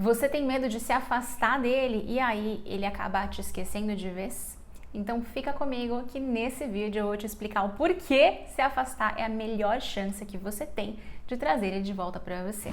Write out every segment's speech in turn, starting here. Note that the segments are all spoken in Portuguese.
Você tem medo de se afastar dele e aí ele acabar te esquecendo de vez? Então fica comigo que nesse vídeo eu vou te explicar o porquê se afastar é a melhor chance que você tem de trazer ele de volta para você.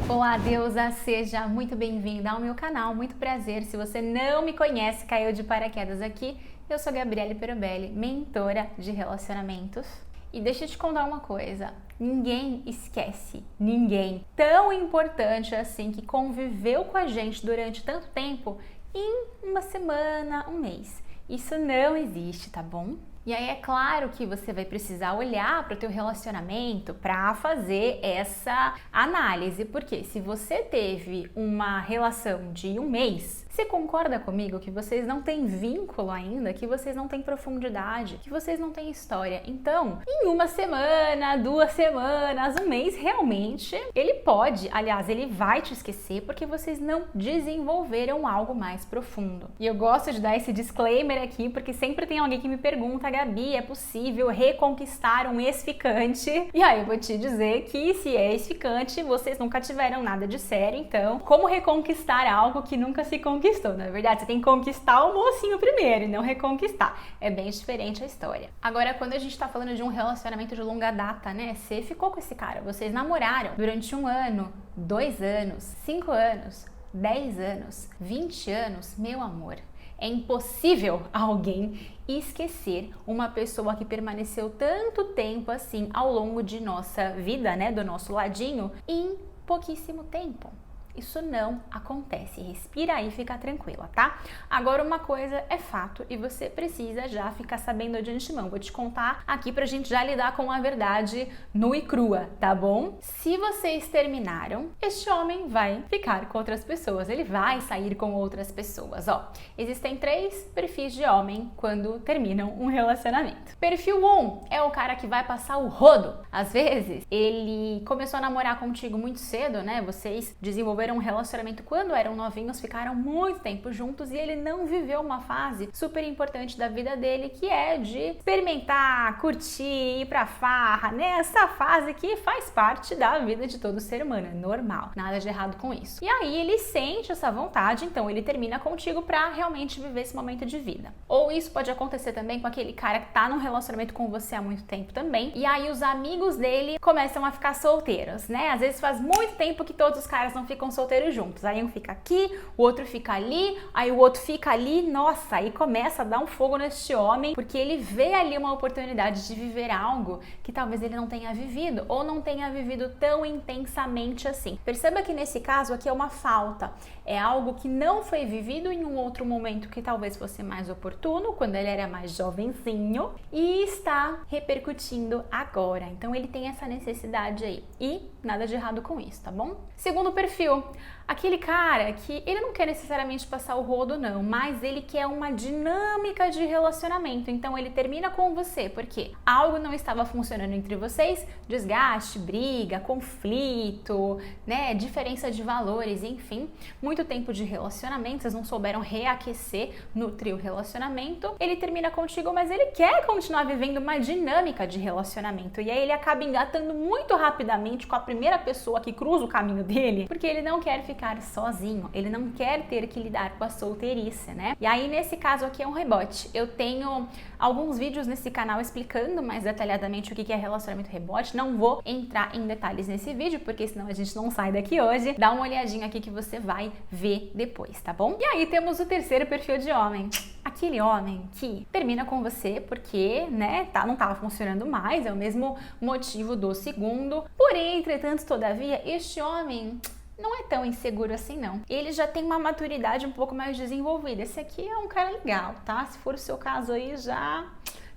Olá, deusa! Seja muito bem-vinda ao meu canal, muito prazer. Se você não me conhece, caiu de paraquedas aqui, eu sou Gabriele Perobelli, mentora de relacionamentos. E deixa eu te contar uma coisa, ninguém esquece, ninguém tão importante assim que conviveu com a gente durante tanto tempo em uma semana, um mês. Isso não existe, tá bom? E aí é claro que você vai precisar olhar para o teu relacionamento para fazer essa análise, porque se você teve uma relação de um mês, você concorda comigo que vocês não têm vínculo ainda, que vocês não têm profundidade, que vocês não têm história? Então, em uma semana, 2 semanas, um mês, realmente, ele pode, aliás, ele vai te esquecer porque vocês não desenvolveram algo mais profundo. E eu gosto de dar esse disclaimer aqui porque sempre tem alguém que me pergunta, Gabi, é possível reconquistar um ex-ficante? E aí eu vou te dizer que se é ex-ficante, vocês nunca tiveram nada de sério, então, como reconquistar algo que nunca se conquistou? Na verdade, você tem que conquistar o mocinho primeiro e não reconquistar. É bem diferente a história. Agora, quando a gente tá falando de um relacionamento de longa data, né? Você ficou com esse cara, vocês namoraram durante 1 ano, 2 anos, 5 anos, 10 anos, 20 anos, meu amor. É impossível alguém esquecer uma pessoa que permaneceu tanto tempo assim ao longo de nossa vida, né? Do nosso ladinho, em pouquíssimo tempo. Isso não acontece, respira aí e fica tranquila, tá? Agora uma coisa é fato e você precisa já ficar sabendo de antemão. Vou te contar aqui pra gente já lidar com a verdade nua e crua, tá bom? Se vocês terminaram, este homem vai ficar com outras pessoas, ele vai sair com outras pessoas, ó. Existem 3 perfis de homem quando terminam um relacionamento. Perfil 1 é o cara que vai passar o rodo. Às vezes, ele começou a namorar contigo muito cedo, né? Vocês desenvolveram um relacionamento quando eram novinhos, ficaram muito tempo juntos e ele não viveu uma fase super importante da vida dele, que é de experimentar, curtir, ir pra farra, né? Essa fase que faz parte da vida de todo ser humano, é normal, nada de errado com isso. E aí ele sente essa vontade, então ele termina contigo pra realmente viver esse momento de vida. Ou isso pode acontecer também com aquele cara que tá num relacionamento com você há muito tempo também, e aí os amigos dele começam a ficar solteiros, né? Às vezes faz muito tempo que todos os caras não ficam solteiros juntos, aí um fica aqui, o outro fica ali, aí o outro fica ali, nossa, aí começa a dar um fogo neste homem, porque ele vê ali uma oportunidade de viver algo que talvez ele não tenha vivido, ou não tenha vivido tão intensamente assim. Perceba que nesse caso aqui é uma falta, é algo que não foi vivido em um outro momento que talvez fosse mais oportuno, quando ele era mais jovenzinho, e está repercutindo agora, então ele tem essa necessidade aí, e nada de errado com isso, tá bom? Segundo perfil, aquele cara que ele não quer necessariamente passar o rodo não, mas ele quer uma dinâmica de relacionamento, então ele termina com você, porque algo não estava funcionando entre vocês, desgaste, briga, conflito, né, diferença de valores, enfim, muito tempo de relacionamento, vocês não souberam reaquecer, nutrir o relacionamento, ele termina contigo, mas ele quer continuar vivendo uma dinâmica de relacionamento, e aí ele acaba engatando muito rapidamente com a primeira pessoa que cruza o caminho dele, porque ele não quer ficar sozinho, ele não quer ter que lidar com a solteirice, né? E aí nesse caso aqui é um rebote. Eu tenho alguns vídeos nesse canal explicando mais detalhadamente o que é relacionamento rebote, não vou entrar em detalhes nesse vídeo, porque senão a gente não sai daqui hoje. Dá uma olhadinha aqui que você vai ver depois, tá bom? E aí temos o terceiro perfil de homem. Aquele homem que termina com você porque, né, não tava funcionando mais, é o mesmo motivo do segundo. Porém, entretanto, todavia, este homem não é tão inseguro assim não. Ele já tem uma maturidade um pouco mais desenvolvida. Esse aqui é um cara legal, tá? Se for o seu caso aí, já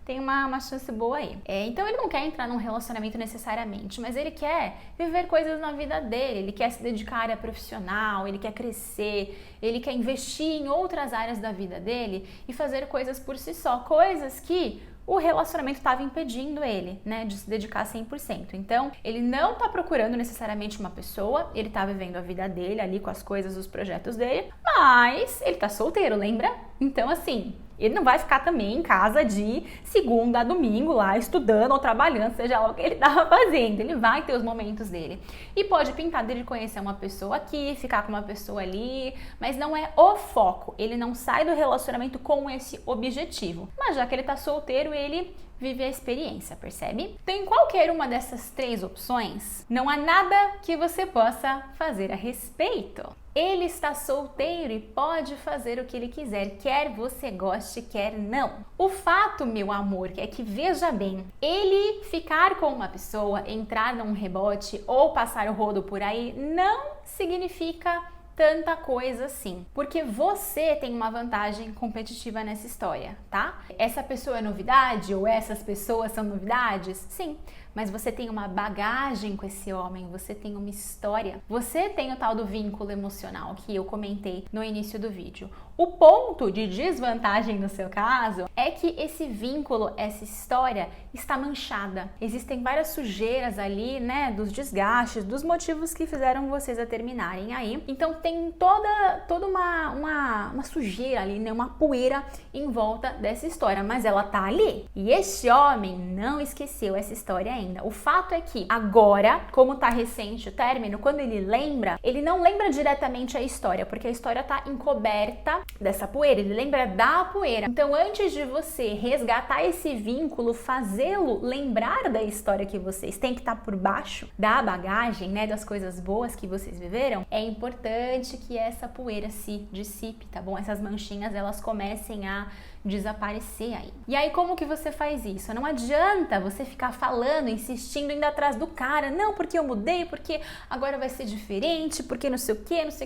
tem uma chance boa aí. Então ele não quer entrar num relacionamento necessariamente, mas ele quer viver coisas na vida dele, ele quer se dedicar à área profissional, ele quer crescer, ele quer investir em outras áreas da vida dele e fazer coisas por si só, coisas que o relacionamento estava impedindo ele, né, de se dedicar 100%. Então, ele não tá procurando necessariamente uma pessoa, ele tá vivendo a vida dele ali com as coisas, os projetos dele, mas ele tá solteiro, lembra? Então, assim, ele não vai ficar também em casa de segunda a domingo lá estudando ou trabalhando, seja lá o que ele tava fazendo. Ele vai ter os momentos dele. E pode pintar dele conhecer uma pessoa aqui, ficar com uma pessoa ali, mas não é o foco. Ele não sai do relacionamento com esse objetivo. Mas já que ele tá solteiro, ele vive a experiência, percebe? Então, em qualquer uma dessas 3 opções, não há nada que você possa fazer a respeito. Ele está solteiro e pode fazer o que ele quiser, quer você goste, quer não. O fato, meu amor, é que, veja bem, ele ficar com uma pessoa, entrar num rebote ou passar o rodo por aí, não significa tanta coisa assim, porque você tem uma vantagem competitiva nessa história, tá? Essa pessoa é novidade ou essas pessoas são novidades? Sim, mas você tem uma bagagem com esse homem, você tem uma história, você tem o tal do vínculo emocional que eu comentei no início do vídeo. O ponto de desvantagem no seu caso é que esse vínculo, essa história está manchada. Existem várias sujeiras ali, né, dos desgastes, dos motivos que fizeram vocês a terminarem aí. Então tem toda uma sujeira ali, né, uma poeira em volta dessa história, mas ela tá ali. E esse homem não esqueceu essa história ainda. O fato é que agora, como tá recente o término, quando ele lembra, ele não lembra diretamente a história, porque a história tá encoberta dessa poeira, ele lembra da poeira. Então, antes de você resgatar esse vínculo, fazê-lo lembrar da história que vocês têm, que estar por baixo da bagagem, né, das coisas boas que vocês viveram, é importante que essa poeira se dissipe, tá bom? Essas manchinhas, elas comecem a desaparecer aí. E aí, como que você faz isso? Não adianta você ficar falando, insistindo, indo atrás do cara, não, porque eu mudei, porque agora vai ser diferente, porque não sei o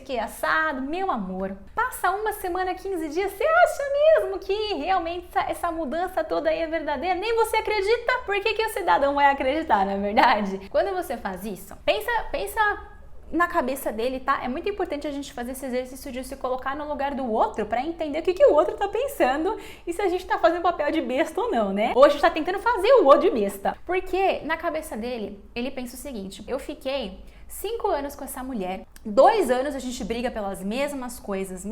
que, assado. Meu amor, passa uma semana, 15 dias, você acha mesmo que realmente essa mudança toda aí é verdadeira? Nem você acredita? Por que o cidadão vai acreditar, não é verdade? Quando você faz isso, pensa na cabeça dele, tá? É muito importante a gente fazer esse exercício de se colocar no lugar do outro para entender o que o outro tá pensando e se a gente tá fazendo papel de besta ou não, né? Ou a gente tá tentando fazer o outro de besta. Porque na cabeça dele, ele pensa o seguinte: eu fiquei 5 anos com essa mulher, 2 anos a gente briga pelas mesmas coisas.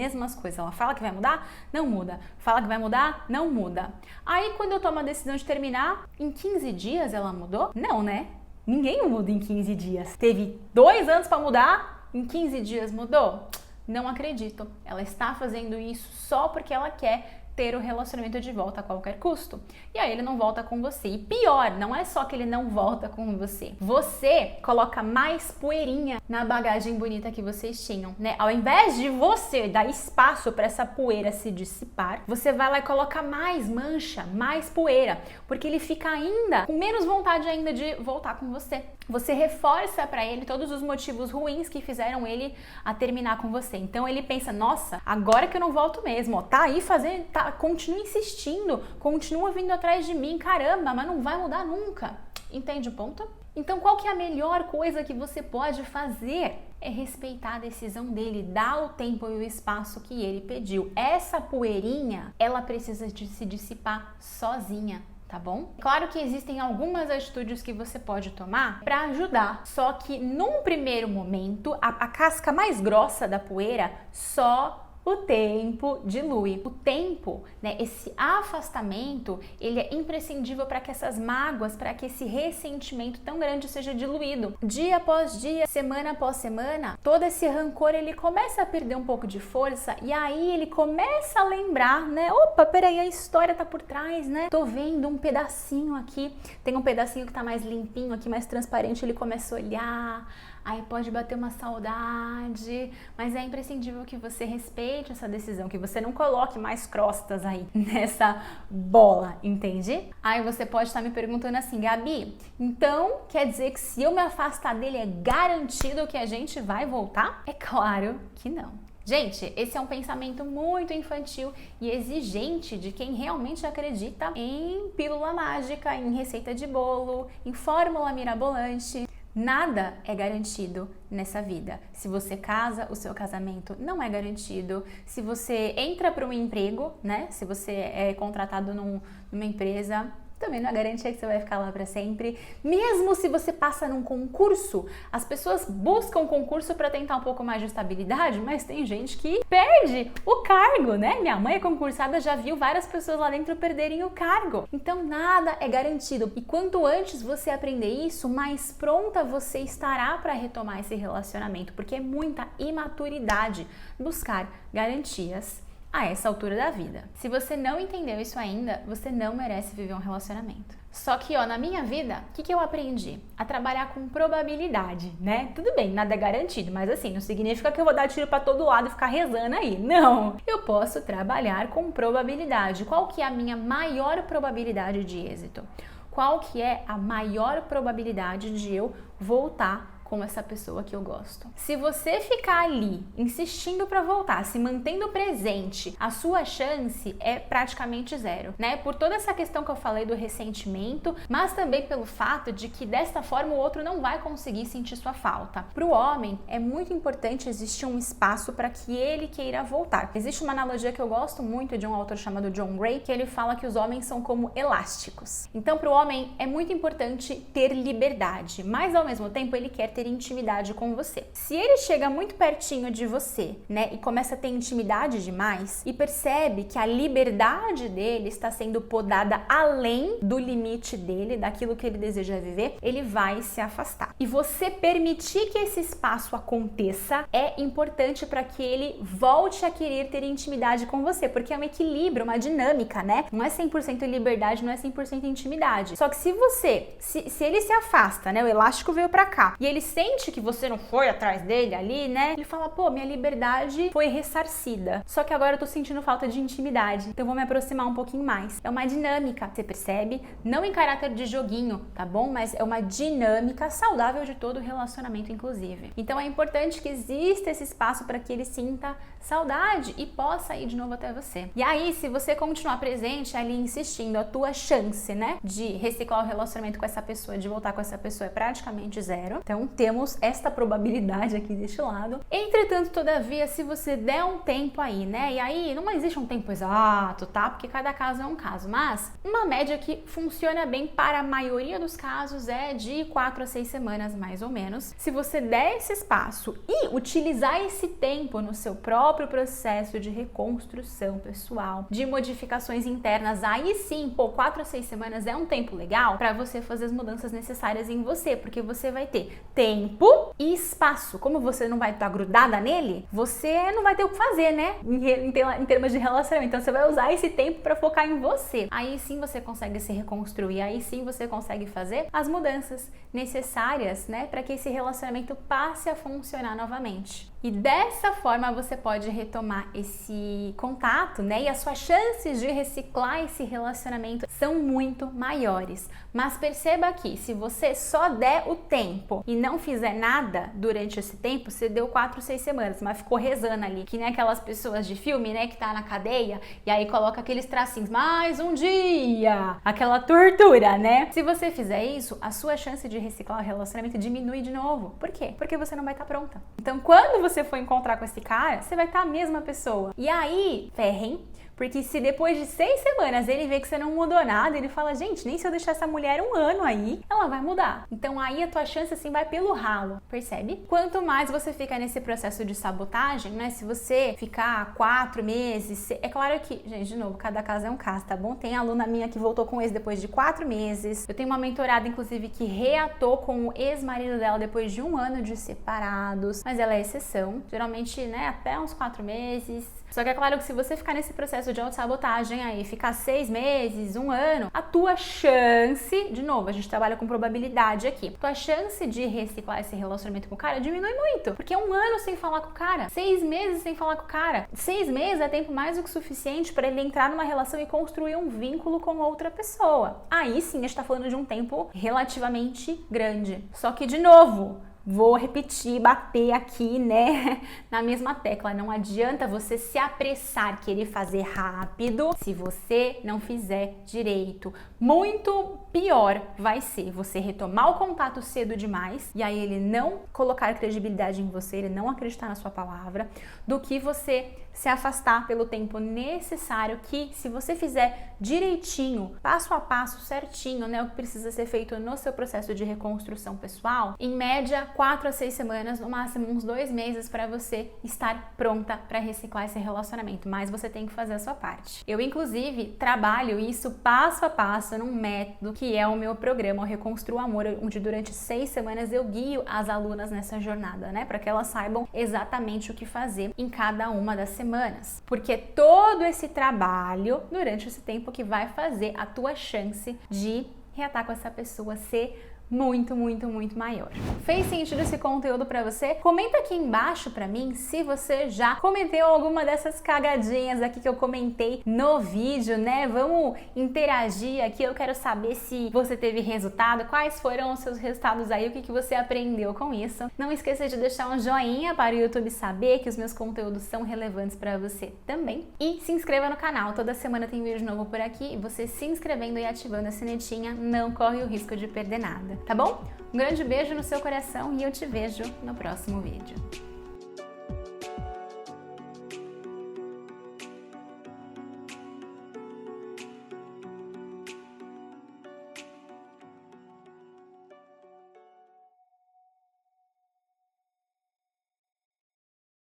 Ela fala que vai mudar, não muda. Fala que vai mudar, não muda. Aí quando eu tomo a decisão de terminar, em 15 dias ela mudou? Não, né? Ninguém muda em 15 dias. Teve 2 anos para mudar, em 15 dias mudou? Não acredito. Ela está fazendo isso só porque ela quer ter o relacionamento de volta a qualquer custo. E aí ele não volta com você. E pior, não é só que ele não volta com você. Você coloca mais poeirinha na bagagem bonita que vocês tinham, né? Ao invés de você dar espaço para essa poeira se dissipar, você vai lá e coloca mais mancha, mais poeira, porque ele fica ainda com menos vontade ainda de voltar com você. Você reforça para ele todos os motivos ruins que fizeram ele a terminar com você. Então ele pensa: nossa, agora que eu não volto mesmo, ó, tá aí fazendo, continua insistindo, continua vindo atrás de mim, caramba, mas não vai mudar nunca. Entende o ponto? Então qual que é a melhor coisa que você pode fazer? É respeitar a decisão dele, dar o tempo e o espaço que ele pediu. Essa poeirinha, ela precisa de se dissipar sozinha. Tá bom? Claro que existem algumas atitudes que você pode tomar para ajudar, só que num primeiro momento, a casca mais grossa da poeira só o tempo dilui. O tempo, né, esse afastamento, ele é imprescindível para que essas mágoas, para que esse ressentimento tão grande seja diluído. Dia após dia, semana após semana, todo esse rancor, ele começa a perder um pouco de força e aí ele começa a lembrar, né? Opa, peraí, a história tá por trás, né? Tô vendo um pedacinho aqui, tem um pedacinho que tá mais limpinho aqui, mais transparente, ele começa a olhar. Aí pode bater uma saudade, mas é imprescindível que você respeite essa decisão, que você não coloque mais crostas aí nessa bola, entende? Aí você pode estar me perguntando assim: Gabi, então quer dizer que se eu me afastar dele é garantido que a gente vai voltar? É claro que não. Gente, esse é um pensamento muito infantil e exigente de quem realmente acredita em pílula mágica, em receita de bolo, em fórmula mirabolante. Nada é garantido nessa vida. Se você casa, o seu casamento não é garantido. Se você entra para um emprego, né? Se você é contratado numa empresa, também não é garantia que você vai ficar lá para sempre. Mesmo se você passa num concurso, as pessoas buscam concurso para tentar um pouco mais de estabilidade, mas tem gente que perde o cargo, né? Minha mãe é concursada, já viu várias pessoas lá dentro perderem o cargo. Então nada é garantido. E quanto antes você aprender isso, mais pronta você estará para retomar esse relacionamento, porque é muita imaturidade buscar garantias a essa altura da vida. Se você não entendeu isso ainda, você não merece viver um relacionamento. Só que, na minha vida, o que eu aprendi? A trabalhar com probabilidade, né? Tudo bem, nada é garantido, mas assim, não significa que eu vou dar tiro pra todo lado e ficar rezando aí. Não! Eu posso trabalhar com probabilidade. Qual que é a minha maior probabilidade de êxito? Qual que é a maior probabilidade de eu voltar com essa pessoa que eu gosto? Se você ficar ali insistindo para voltar, se mantendo presente, a sua chance é praticamente zero, né? Por toda essa questão que eu falei do ressentimento, mas também pelo fato de que desta forma o outro não vai conseguir sentir sua falta. Para o homem é muito importante existir um espaço para que ele queira voltar. Existe uma analogia que eu gosto muito de um autor chamado John Gray, que ele fala que os homens são como elásticos. Então, para o homem é muito importante ter liberdade, mas ao mesmo tempo ele quer ter intimidade com você. Se ele chega muito pertinho de você, né, e começa a ter intimidade demais e percebe que a liberdade dele está sendo podada além do limite dele, daquilo que ele deseja viver, ele vai se afastar. E você permitir que esse espaço aconteça é importante para que ele volte a querer ter intimidade com você, porque é um equilíbrio, uma dinâmica, né? Não é 100% liberdade, não é 100% intimidade. Só que se ele se afasta, né, o elástico veio para cá, e ele sente que você não foi atrás dele ali, né? Ele fala, pô, minha liberdade foi ressarcida. Só que agora eu tô sentindo falta de intimidade. Então eu vou me aproximar um pouquinho mais. É uma dinâmica, você percebe? Não em caráter de joguinho, tá bom? Mas é uma dinâmica saudável de todo relacionamento, inclusive. Então é importante que exista esse espaço para que ele sinta saudade e possa ir de novo até você. E aí, se você continuar presente ali insistindo, a tua chance, né, de reciclar o relacionamento com essa pessoa, de voltar com essa pessoa é praticamente zero. Então temos esta probabilidade aqui deste lado. Entretanto, todavia, se você der um tempo aí, né? E aí não existe um tempo exato, tá? Porque cada caso é um caso, mas uma média que funciona bem para a maioria dos casos é de 4 a 6 semanas, mais ou menos. Se você der esse espaço e utilizar esse tempo no seu próprio processo de reconstrução pessoal, de modificações internas, aí sim, 4 a 6 semanas é um tempo legal para você fazer as mudanças necessárias em você, porque você vai ter tempo e espaço. Como você não vai estar grudada nele, você não vai ter o que fazer, né? Em termos de relacionamento. Então você vai usar esse tempo para focar em você. Aí sim você consegue se reconstruir, aí sim você consegue fazer as mudanças necessárias, né, para que esse relacionamento passe a funcionar novamente. E dessa forma você pode retomar esse contato, né? E as suas chances de reciclar esse relacionamento são muito maiores. Mas perceba que se você só der o tempo e não fizer nada durante esse tempo, você deu 4, 6 semanas, mas ficou rezando ali, que nem aquelas pessoas de filme, né, que tá na cadeia e aí coloca aqueles tracinhos, mais um dia, aquela tortura, né? Se você fizer isso, a sua chance de reciclar o relacionamento diminui de novo. Por quê? Porque você não vai estar pronta. Então, quando você for encontrar com esse cara, você vai estar a mesma pessoa. E aí, ferrem, porque se depois de 6 semanas ele vê que você não mudou nada, ele fala, gente, nem se eu deixar essa mulher um ano aí, ela vai mudar. Então aí a tua chance assim vai pelo ralo, percebe? Quanto mais você fica nesse processo de sabotagem, né? Se você ficar 4 meses, é claro que, gente, de novo, cada caso é um caso, tá bom? Tem aluna minha que voltou com o ex depois de 4 meses. Eu tenho uma mentorada, inclusive, que reatou com o ex-marido dela depois de 1 ano de separados, mas ela é exceção. Geralmente, né, até uns 4 meses. Só que é claro que se você ficar nesse processo de autossabotagem aí, ficar 6 meses, 1 ano, a tua chance, de novo, a gente trabalha com probabilidade aqui, tua chance de reciclar esse relacionamento com o cara diminui muito, porque 1 ano sem falar com o cara, 6 meses sem falar com o cara, 6 meses é tempo mais do que suficiente para ele entrar numa relação e construir um vínculo com outra pessoa. Aí sim, a gente tá falando de um tempo relativamente grande. Só que, de novo, vou repetir, bater aqui, né, na mesma tecla. Não adianta você se apressar, querer fazer rápido, se você não fizer direito. Muito pior vai ser você retomar o contato cedo demais e aí ele não colocar credibilidade em você, ele não acreditar na sua palavra, do que você se afastar pelo tempo necessário, que se você fizer direitinho, passo a passo, certinho, né, o que precisa ser feito no seu processo de reconstrução pessoal, em média 4 a 6 semanas, no máximo uns 2 meses para você estar pronta para reciclar esse relacionamento, mas você tem que fazer a sua parte. Eu inclusive trabalho isso passo a passo num método que é o meu programa, o Reconstrua o Amor, onde durante 6 semanas eu guio as alunas nessa jornada, né, para que elas saibam exatamente o que fazer em cada uma das semanas, porque todo esse trabalho durante esse tempo que vai fazer a tua chance de reatar com essa pessoa ser muito maior. Fez sentido esse conteúdo para você? Comenta aqui embaixo para mim se você já cometeu alguma dessas cagadinhas aqui que eu comentei no vídeo, né? Vamos interagir aqui, eu quero saber se você teve resultado, quais foram os seus resultados aí, o que você aprendeu com isso. Não esqueça de deixar um joinha para o YouTube saber que os meus conteúdos são relevantes para você também. E se inscreva no canal, toda semana tem vídeo novo por aqui e você se inscrevendo e ativando a sinetinha não corre o risco de perder nada. Tá bom? Um grande beijo no seu coração e eu te vejo no próximo vídeo.